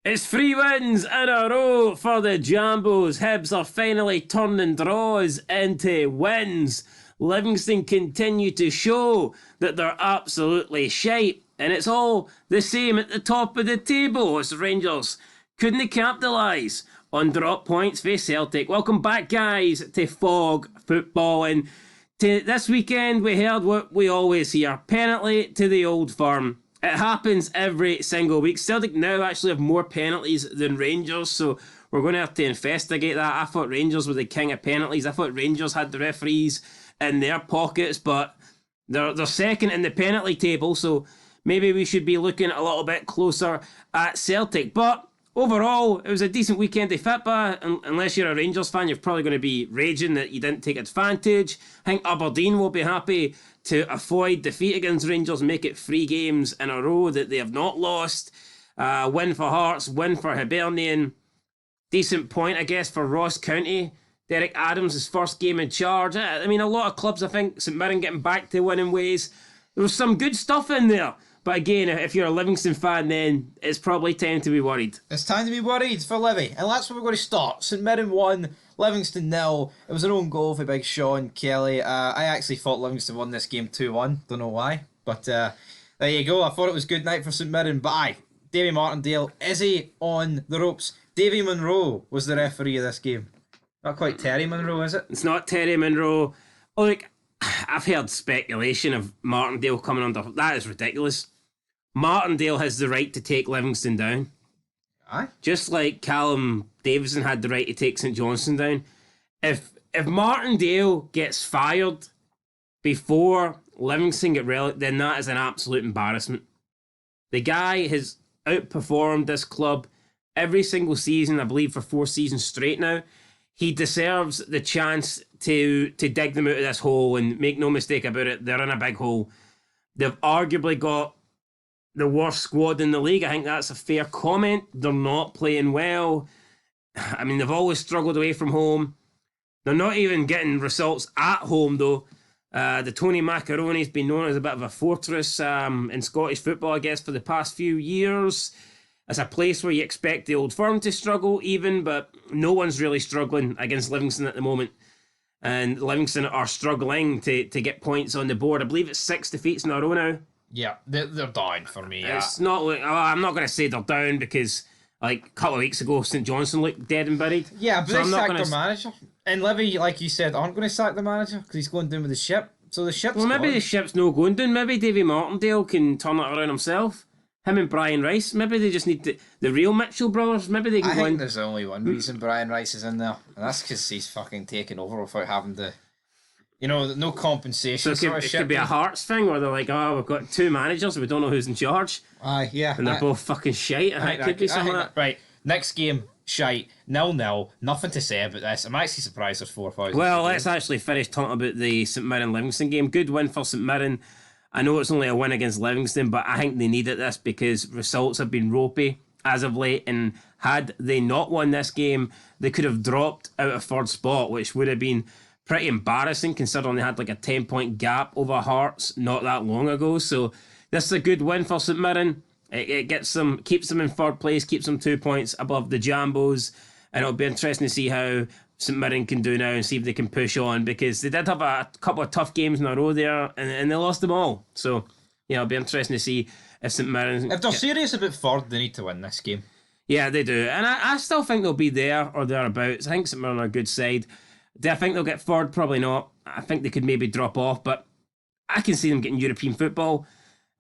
It's 3 wins in a row for the Jambos. Hibs are finally turning draws into wins. Livingston continue to show that they're absolutely shite. And it's all the same at the top of the table as Rangers couldn't capitalise on drop points for Celtic. Welcome back, guys, to Fog Football. And this weekend we heard what we always hear. Penalty to the Old Firm. It happens every single week. Celtic now actually have more penalties than Rangers, so we're going to have to investigate that. I thought Rangers were the king of penalties. I thought Rangers had the referees in their pockets, but they're second in the penalty table, so maybe we should be looking a little bit closer at Celtic. But overall, it was a decent weekend to fit by. Unless you're a Rangers fan, you're probably going to be raging that you didn't take advantage. I think Aberdeen will be happy to avoid defeat against Rangers, make it 3 games in a row that they have not lost. Win for Hearts, win for Hibernian. Decent point, I guess, for Ross County. Derek Adams, his first game in charge. I mean, a lot of clubs, I think, St Mirren getting back to winning ways. There was some good stuff in there. But again, if you're a Livingston fan, then it's probably time to be worried. It's time to be worried for Livy. And that's where we're going to start. St Mirren 1, Livingston 0. It was an own goal for big Sean Kelly. I actually thought Livingston won this game 2-1. Don't know why. But there you go. I thought it was good night for St Mirren. But aye, Davy Martindale, is he on the ropes? Davy Monroe was the referee of this game. Not quite Terry Monroe, is it? It's not Terry Monroe. Oh, look, I've heard speculation of Martindale coming under. That is ridiculous. Martindale has the right to take Livingston down. Aye. Just like Callum Davison had the right to take St Johnstone down. If Martindale gets fired before Livingston get relegated, then that is an absolute embarrassment. The guy has outperformed this club every single season, I believe for 4 seasons straight now. He deserves the chance to dig them out of this hole, and make no mistake about it, they're in a big hole. They've arguably got the worst squad in the league. I think that's a fair comment. They're not playing well. I mean, they've always struggled away from home. They're not even getting results at home, though. The Tony Macaroni's been known as a bit of a fortress in Scottish football, I guess, for the past few years. It's a place where you expect the Old Firm to struggle even, but no one's really struggling against Livingston at the moment. And Livingston are struggling to get points on the board. I believe it's 6 defeats in a row now. Yeah, they're down for me. It's not like, I'm not going to say they're down because, like, a couple of weeks ago, St Johnstone looked dead and buried. Yeah, but so they sacked their manager. And Livy, like you said, aren't going to sack the manager because he's going down with the ship. So the ship's maybe gone. The ship's no going down. Maybe Davy Martindale can turn it around himself. Him and Brian Rice. Maybe they just need the real Mitchell brothers. Maybe they can I go think in. There's only one reason Brian Rice is in there, and that's because he's fucking taken over without having to... You know, no compensation. So it could be a Hearts thing where they're like, oh, we've got 2 managers, we don't know who's in charge. Yeah. And they're both fucking shite. I think it could be something like that. Right, next game, shite, 0-0. Nothing to say about this. I'm actually surprised there's 4,000. Well, let's actually finish talking about the St Mirren Livingston game. Good win for St Mirren. I know it's only a win against Livingston, but I think they needed this because results have been ropey as of late, and had they not won this game, they could have dropped out of 3rd spot, which would have been pretty embarrassing considering they had like a 10-point gap over Hearts not that long ago. So this is a good win for St Mirren. It gets them, keeps them in 3rd place, keeps them 2 points above the Jambos, and it'll be interesting to see how St Mirren can do now and see if they can push on, because they did have a couple of tough games in a row there and they lost them all. So yeah, it'll be interesting to see if St Mirren... If they're serious about 3rd, they need to win this game. Yeah, they do. And I still think they'll be there or thereabouts. I think St Mirren are a good side. Do I think they'll get 3rd? Probably not. I think they could maybe drop off, but I can see them getting European football.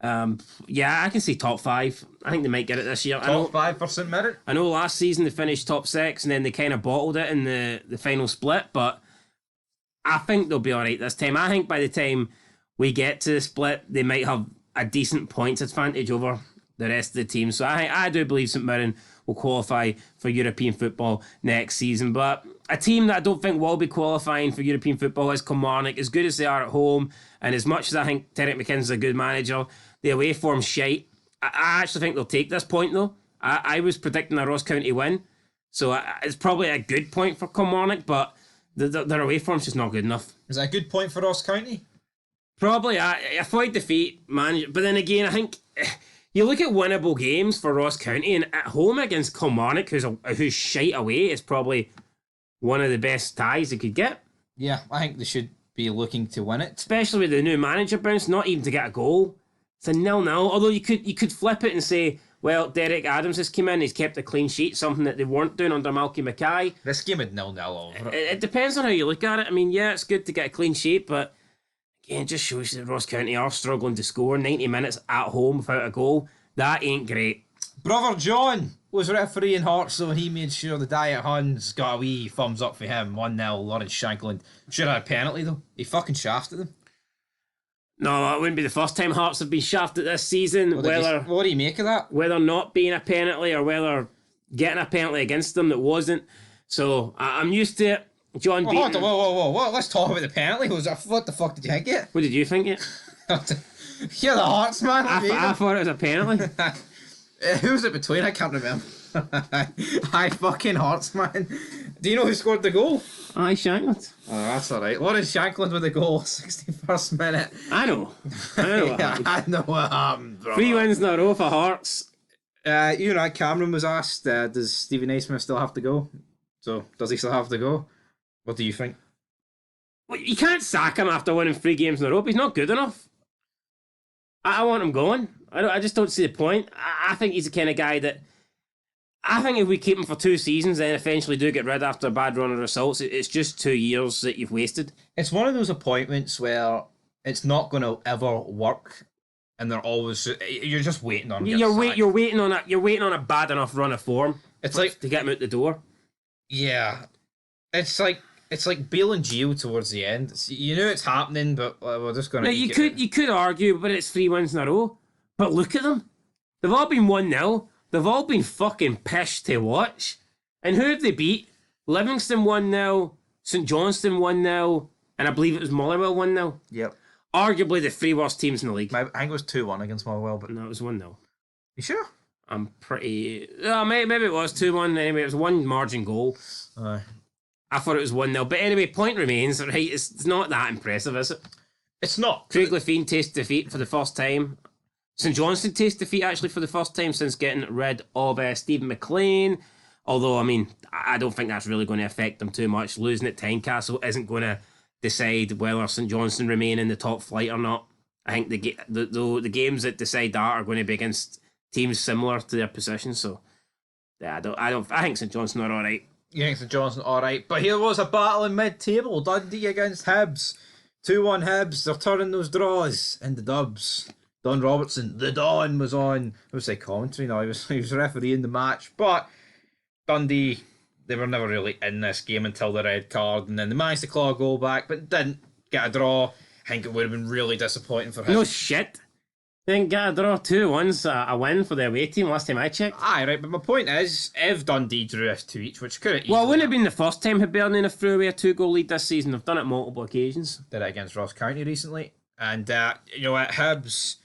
Yeah, I can see top 5. I think they might get it this year. Top 5 for St Mirren? I know last season they finished top 6 and then they kind of bottled it in the final split, but I think they'll be alright this time. I think by the time we get to the split, they might have a decent points advantage over the rest of the team. So I do believe St Mirren will qualify for European football next season. But a team that I don't think will be qualifying for European football is Kilmarnock. As good as they are at home, and as much as I think Derek McInnes is a good manager, the away form's shite. I actually think they'll take this point, though. I was predicting a Ross County win, so it's probably a good point for Kilmarnock, but their away form's just not good enough. Is that a good point for Ross County? Probably. I avoid defeat, man. But then again, I think You look at winnable games for Ross County, and at home against Kilmarnock, who's shite away, is probably one of the best ties they could get. Yeah, I think they should be looking to win it. Especially with the new manager bounce, not even to get a goal. It's a 0-0. Although you could flip it and say, well, Derek Adams has come in, he's kept a clean sheet, something that they weren't doing under Malky Mackay. This game had 0-0 over it. It depends on how you look at it. I mean, yeah, it's good to get a clean sheet, but again, it just shows that Ross County are struggling to score 90 minutes at home without a goal. That ain't great. Brother John was refereeing Hearts, so he made sure the Diet Huns got a wee thumbs up for him. 1-0, Lawrence Shankland. Should have had a penalty, though. He fucking shafted them. No, it wouldn't be the first time Hearts have been shafted this season. What do you make of that? Whether not being a penalty or whether getting a penalty against them that wasn't. So I'm used to it. John Beaton. Whoa. Let's talk about the penalty. What the fuck did you think it? What did you think it? You're the Hearts man. I thought it was a penalty. Who was it between? I can't remember. I fucking Hearts man. Do you know who scored the goal? Aye, Shankland. Oh, that's alright. Lawrence Shankland with the goal, 61st minute. I know. I know what happened, bro. 3 wins in a row for Hearts. Cameron was asked, does Stephen Naismith still have to go? So, does he still have to go? What do you think? Well, you can't sack him after winning 3 games in a row. He's not good enough. I want him going. I just don't see the point. I think he's the kind of guy that... I think if we keep him for 2 seasons and eventually do get rid after a bad run of results, it's just 2 years that you've wasted. It's one of those appointments where it's not going to ever work, and they're always... You're just waiting on him. You're waiting on a bad enough run of form. It's like to get him out the door. Yeah, it's like Bale and Gio towards the end. You know it's happening, but we're just going to. You could argue, but it's 3 wins in a row. But look at them. They've all been 1-0. They've all been fucking pissed to watch. And who have they beat? Livingston 1-0, St Johnstone 1-0, and I believe it was Motherwell 1-0. Yep. Arguably the 3 worst teams in the league. I think it was 2-1 against Motherwell, but no, it was 1-0. You sure? I'm pretty... maybe it was 2-1. Anyway, it was 1 margin goal. Aye. I thought it was 1-0. But anyway, point remains, right? It's not that impressive, is it? It's not. Craig Levein tastes defeat for the first time. St Johnstone tastes defeat actually for the first time since getting rid of Stephen McLean. Although, I mean, I don't think that's really going to affect them too much. Losing at Tynecastle isn't going to decide whether St Johnstone remain in the top flight or not. I think the games that decide that are going to be against teams similar to their position. So, yeah, I think St Johnstone are all right. You think St Johnstone all right? But here was a battle in mid-table. Dundee against Hibs. 2-1 Hibs. They're turning those draws into dubs. Don Robertson, the Don, was on, I would say commentary now, he was refereeing the match, but Dundee, they were never really in this game until the red card, and then they managed to claw a goal back, but didn't get a draw. I think it would have been really disappointing for him. No shit. They didn't get a draw. 2-1's a win for the away team last time I checked. Aye, right, but my point is, if Dundee drew us 2 each, which could have Well, it wouldn't have been the first time Hibernian have threw away a 2-goal lead this season. They've done it multiple occasions. Did it against Ross County recently, and at Hibs,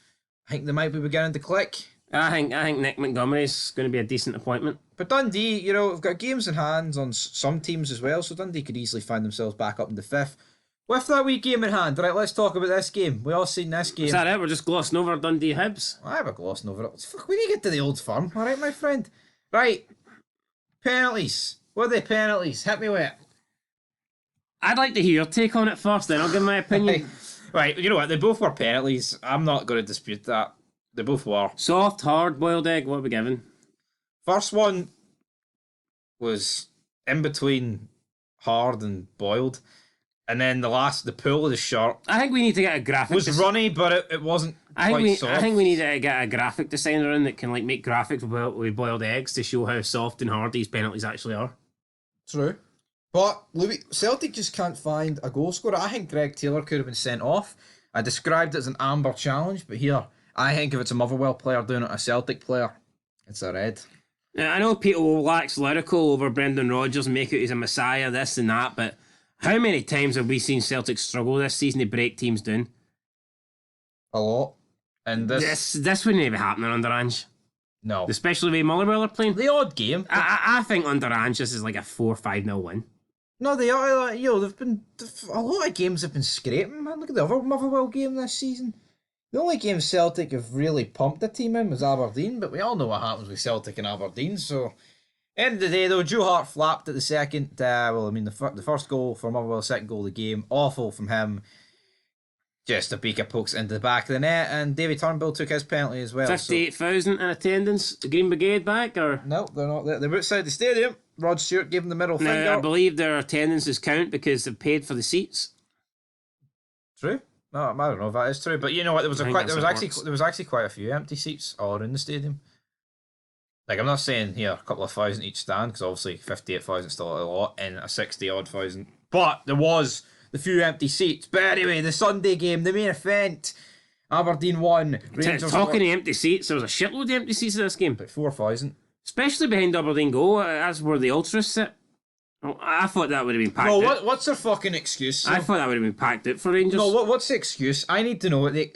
I think they might be beginning to click. I think Nick Montgomery's going to be a decent appointment. But Dundee, we've got games in hand on some teams as well, so Dundee could easily find themselves back up in the 5th. With that wee game in hand, right, let's talk about this game. We all seen this game. Is that it? We're just glossing over Dundee Hibs? We're glossing over it. Fuck, we need to get to the Old Firm, alright, my friend? Right, penalties. What are the penalties? Hit me with it. I'd like to hear your take on it first, then I'll give my opinion. Right, you know what? They both were penalties. I'm not going to dispute that. They both were. Soft, hard, boiled egg, what are we giving? First one was in between hard and boiled. And then the pull of the shirt. I think we need to get a graphic. Was runny, but it wasn't quite soft. I think we need to get a graphic designer in that can make graphics with boiled eggs to show how soft and hard these penalties actually are. True. But Celtic just can't find a goal scorer. I think Greg Taylor could have been sent off. I described it as an amber challenge, but here, I think if it's a Motherwell player doing it, a Celtic player, it's a red. Now, I know Peter will wax lyrical over Brendan Rodgers and make it he's a messiah, this and that, but how many times have we seen Celtic struggle this season to break teams down? A lot. And this wouldn't even happen under Ange. No. Especially the way Motherwell are playing. The odd game. I think under Ange this is like a 4-5-0 win. No, they are. They've been a lot of games have been scraping. Man, look at the other Motherwell game this season. The only game Celtic have really pumped a team in was Aberdeen, but we all know what happens with Celtic and Aberdeen, so... End of the day, though, Joe Hart flapped at the second. The first goal for Motherwell, the second goal of the game. Awful from him. Just a beaker pokes into the back of the net, and David Turnbull took his penalty as well. 58,000 in attendance. The Green Brigade back, or? No, they're not there. They're outside the stadium. Rod Stewart gave them the middle No, finger. I believe their attendances count because they've paid for the seats. True. No, I don't know if that is true, but you know what? There works. was actually quite a few empty seats all around the stadium. Like, I'm not saying here a couple of thousand each stand, because obviously 58,000 is still a lot in a 60-odd thousand. But there was the few empty seats. But anyway, the Sunday game, the main event, Aberdeen won. Rangers Talking of empty seats, there was a shitload of empty seats in this game. about 4,000. Especially behind Aberdeen goal. That's where the ultras sit. Oh, I thought that would have been packed No, out. what's their fucking excuse? I thought that would have been packed out for Rangers. No, what's the excuse? I need to know what they...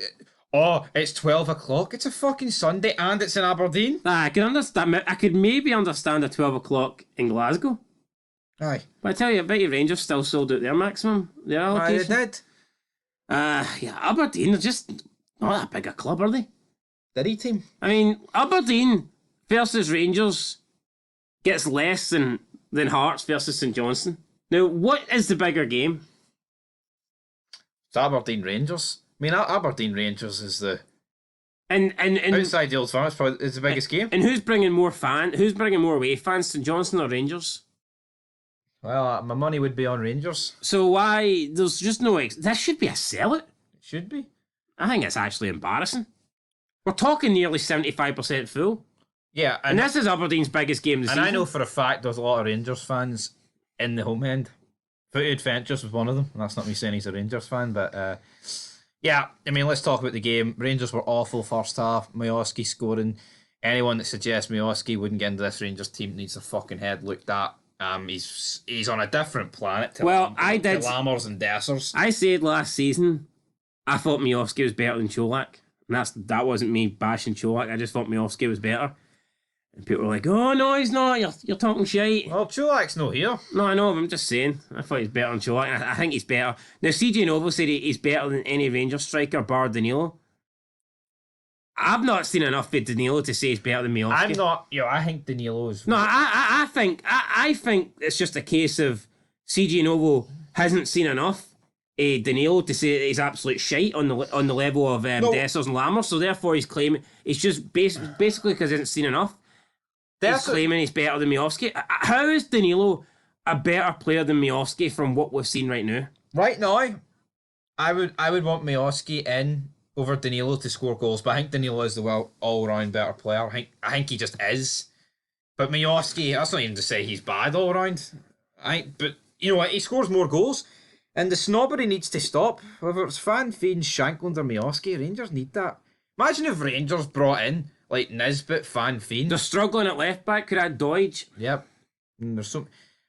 Oh, it's 12 o'clock. It's a fucking Sunday and it's in Aberdeen. I can understand. I could maybe understand a 12 o'clock in Glasgow. Aye. But I tell you, I bet you Rangers still sold out their maximum. Their Aye, allocation. they did. Yeah, Aberdeen are just not that big a club, are they? Did he team? I mean, Aberdeen versus Rangers gets less than Hearts versus St Johnstone. Now, what is the bigger game? It's Aberdeen Rangers. I mean, Aberdeen Rangers is the... And outside the Old Firm, it's the biggest game. And who's bringing more away fans, St Johnstone or Rangers? Well, my money would be on Rangers. So why... There's just no... This should be a sellout. It should be. I think it's actually embarrassing. We're talking nearly 75% full. Yeah, And this is Aberdeen's biggest game of the season. and I know for a fact there's a lot of Rangers fans in the home end. Footed Ventures was one of them, and that's not me saying he's a Rangers fan, but yeah, I mean, let's talk about the game. Rangers were awful first half. Miovski scoring. Anyone that suggests Miovski wouldn't get into this Rangers team needs their fucking head looked at. He's on a different planet to Lammers and Dessers. I said last season, I thought Miovski was better than Cholak. And that wasn't me bashing Cholak. I just thought Miovski was better. And people were like, oh, no, he's not. You're talking shite. Well, Cholak's not here. No, I know, but I'm just saying. I thought he's better than Cholak. I think he's better. Now, CJ Noble said he's better than any Rangers striker, bar Danilo. I've not seen enough of Danilo to say he's better than Miovski. I'm not. I think Danilo is... No, I think it's just a case of CJ Noble hasn't seen enough Danilo to say that he's absolute shite on the level of Dessers and Lammers, so therefore he's claiming... It's just basically because he hasn't seen enough. He's claiming he's better than Miovski. How is Danilo a better player than Miovski from what we've seen right now? Right now, I would want Miovski in over Danilo to score goals, but I think Danilo is the all-round better player. I think he just is. But Miovski, that's not even to say he's bad all-round. But you know what? He scores more goals, and the snobbery needs to stop. Whether it's Van Veen, Shankland or Miovski, Rangers need that. Imagine if Rangers brought in like Nisbet, Van Veen. They're struggling at left back. Could add Doige. Yep. And there's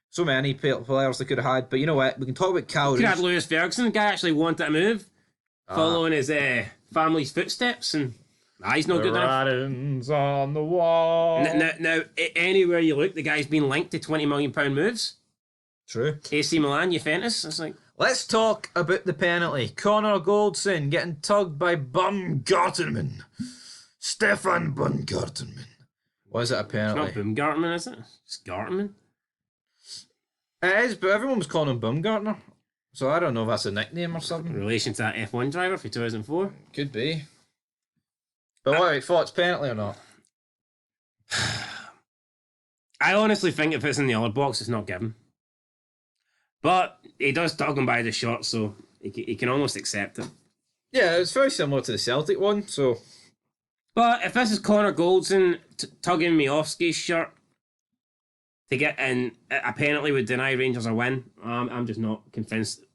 so many players they could have had. But you know what? We can talk about Cal. Could add Lewis Ferguson. The guy actually wanted to move, following his family's footsteps, and he's not good enough. Writings on the wall. Now, anywhere you look, the guy's been linked to £20 million moves. True. AC Milan, Juventus. It's like... Let's talk about the penalty. Connor Goldson getting tugged by Baumgartenman. Stefan Baumgartenman. Was it a penalty? It's not Baumgartman, is it? It's Gartman. It is, but everyone was calling him Baumgartner. So I don't know if that's a nickname or something. In relation to that F1 driver for 2004. Could be. But what, thoughts, penalty or not? I honestly think if it's in the other box, it's not given. But he does tug him by the shot, so he can almost accept it. Yeah, it's very similar to the Celtic one, so... But if this is Connor Goldson tugging Miovski's shirt to get in, a penalty would deny Rangers a win. I'm just not convinced.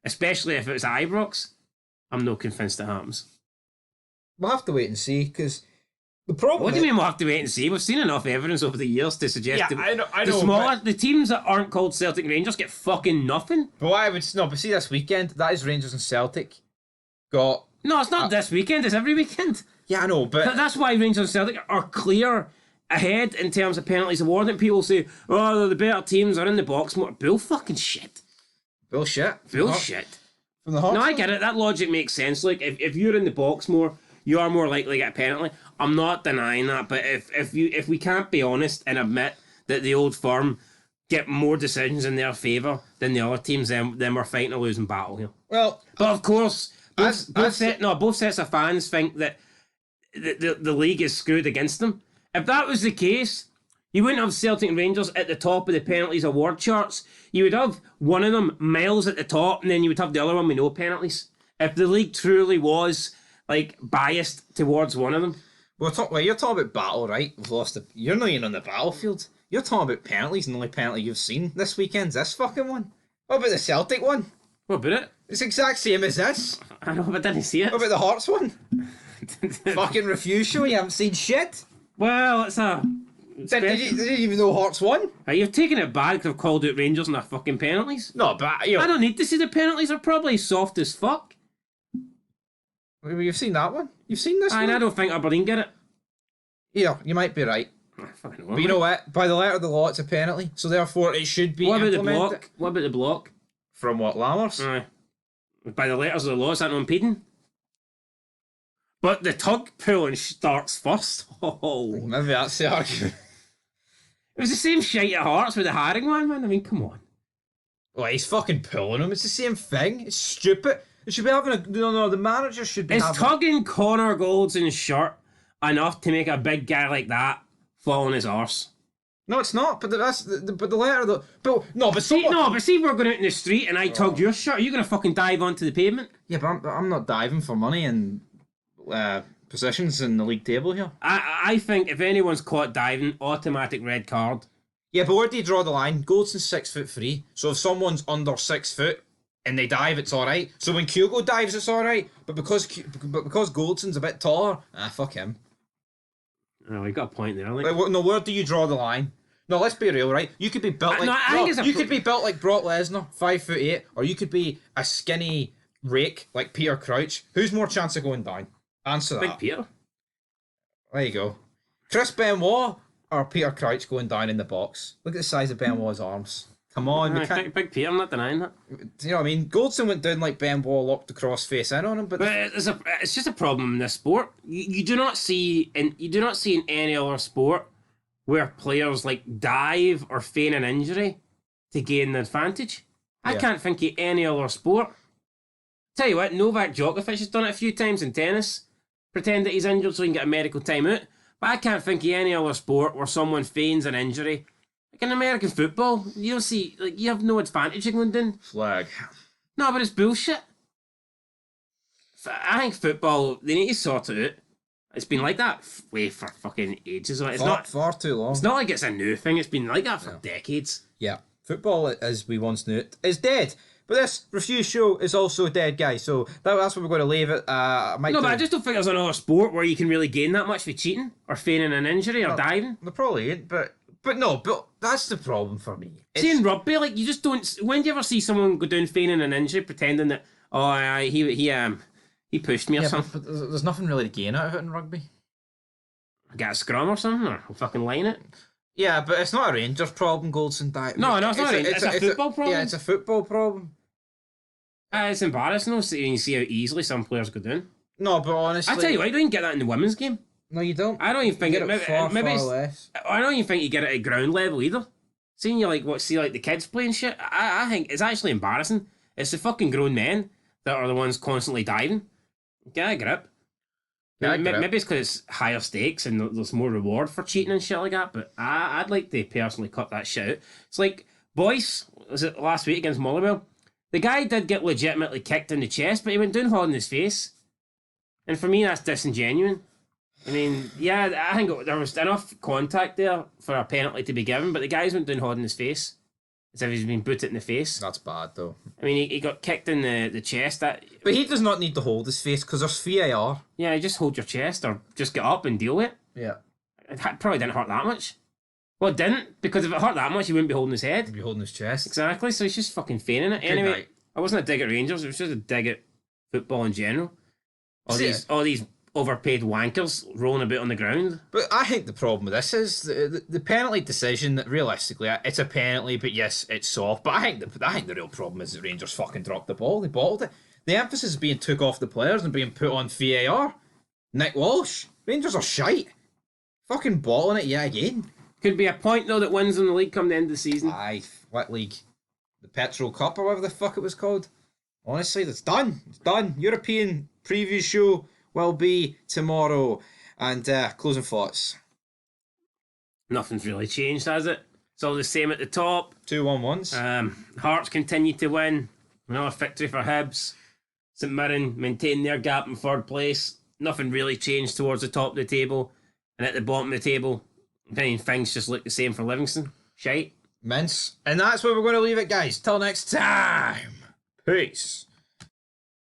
Especially if it's Ibrox, I'm not convinced it happens. We'll have to wait and see, because the problem... What do you mean we'll have to wait and see? We've seen enough evidence over the years to suggest I know, the teams that aren't called Celtic and Rangers get fucking nothing. But see this weekend, that is Rangers and Celtic got... No, it's not this weekend, it's every weekend. Yeah, I know, but... That's why Rangers and Celtic are clear ahead in terms of penalties awarded. People say, oh, the better teams are in the box more. Bull fucking shit. Bullshit. Bullshit. from the Hearts. No, I get it. That logic makes sense. Like, if you're in the box more, you are more likely to get a penalty. I'm not denying that, but if we can't be honest and admit that the Old Firm get more decisions in their favour than the other teams, then we're fighting a losing battle here. Well, but of course, both sets of fans think that the league is screwed against them. If that was the case, you wouldn't have Celtic and Rangers at the top of the penalties award charts. You would have one of them miles at the top, and then you would have the other one with no penalties. If the league truly was like biased towards one of them. You're talking about battle, right? We've lost you're not even on the battlefield. You're talking about penalties, and the only penalty you've seen this weekend's this fucking one. What about the Celtic one? What about it? It's the exact same as this. I know, but I didn't see it. What about the Hearts one? Fucking refuse show, you haven't seen shit. Well, it's a... Did you even know Hearts won? You've taken it bad because I've called out Rangers and their fucking penalties. No, but you know, I don't need to see the penalties. Are probably soft as fuck. You've seen that one? You've seen this one? And I don't think Aberdeen get it. Yeah, you might be right. Fucking but you know what? By the letter of the law, it's a penalty, so therefore it should be What about implemented. the block? What about the block? From what, Lammers? Aye. By the letters of the law, is that not impeding? But the tug pulling starts first. Oh. Maybe that's the argument. It was the same shite at Hearts with the Haring one, man. I mean, come on. Well, he's fucking pulling him. It's the same thing. It's stupid. It should be having a... No, the manager should be having... Is tugging Connor Goldson's shirt enough to make a big guy like that fall on his arse? No, it's not. But the letter of the... But see, if we're going out in the street and I tugged your shirt, are you going to fucking dive onto the pavement? Yeah, but I'm not diving for money and positions in the league table here. I think if anyone's caught diving, automatic red card. Yeah, but where do you draw the line? Goldson's 6'3", so if someone's under 6 foot and they dive, it's alright. So when Kyogo dives, it's alright. But because Goldson's a bit taller, fuck him. Oh, we got a point there. No, where do you draw the line? No, let's be real, right? You could be built could be built like Brock Lesnar, 5'8", or you could be a skinny rake like Peter Crouch. Who's more chance of going down? Answer that. Big Peter. There you go. Chris Benoit or Peter Crouch going down in the box. Look at the size of Benoit's arms. Come on, Big Peter, I'm not denying that. You know what I mean? Goldson went down like Benoit locked the cross face in on him, but it's just a problem in this sport. You do not see in any other sport where players like dive or feign an injury to gain the advantage. I can't think of any other sport. Tell you what, Novak Djokovic has done it a few times in tennis. Pretend that he's injured so he can get a medical timeout. But I can't think of any other sport where someone feigns an injury. Like in American football, you don't see, like, you have no advantage in going down. Flag. No, but it's bullshit. I think football, they need to sort it out. It's been like that way for fucking ages. It's not far too long. It's not like it's a new thing. It's been like that for decades. Yeah. Football, as we once knew it, is dead. But this refuse show is also dead, guys. So that's where we're going to leave it. But I just don't think there's another sport where you can really gain that much for cheating or feigning an injury or diving. There probably ain't, but that's the problem for me. See, in rugby, like, you just don't. When do you ever see someone go down feigning an injury, pretending that he pushed me or something? But there's nothing really to gain out of it in rugby. Get a scrum or something, or fucking line it. Yeah, but it's not a Rangers problem, Goldson dive. No, it's not. It's a football problem. Yeah, it's a football problem. It's embarrassing, though, seeing you see how easily some players go down. No, but honestly... I tell you what, I don't even get that in the women's game. No, you don't. I don't even think maybe far less. I don't even think you get it at ground level either. Seeing you see the kids playing shit, I think it's actually embarrassing. It's the fucking grown men that are the ones constantly diving. Get a grip. Maybe it's because it's higher stakes and there's more reward for cheating and shit like that, but I'd like to personally cut that shit out. It's like, boys, was it last week against Motherwell? The guy did get legitimately kicked in the chest, but he went down holding his face. And for me, that's disingenuous. I mean, yeah, I think there was enough contact there for a penalty to be given, but the guy's went down holding his face. As if he's been booted in the face. That's bad, though. I mean, he got kicked in the chest. But he does not need to hold his face, because there's VAR. Yeah, you just hold your chest, or just get up and deal with it. Yeah. It probably didn't hurt that much. Well, it didn't, because if it hurt that much, he wouldn't be holding his head. He'd be holding his chest. Exactly, so he's just fucking feigning it. Anyway, I wasn't a dig at Rangers, it was just a dig at football in general. All these overpaid wankers rolling about on the ground. But I think the problem with this is the penalty decision, that realistically, it's a penalty, but yes, it's soft. But I think the real problem is that Rangers fucking dropped the ball. They bottled it. the emphasis is being took off the players and being put on VAR. Nick Walsh. Rangers are shite. Fucking bottling it yet again. Could be a point, though, that wins them the league come the end of the season. Aye, what league? The Petrol Cup or whatever the fuck it was called. Honestly, that's done. It's done. European preview show will be tomorrow. And closing thoughts. Nothing's really changed, has it? It's all the same at the top. 2-1-1s. Hearts continue to win. Another victory for Hibs. St Mirren maintain their gap in third place. Nothing really changed towards the top of the table. And at the bottom of the table, I mean, things just look the same for Livingston. Shite. Mince. And that's where we're going to leave it, guys. Till next time. Peace.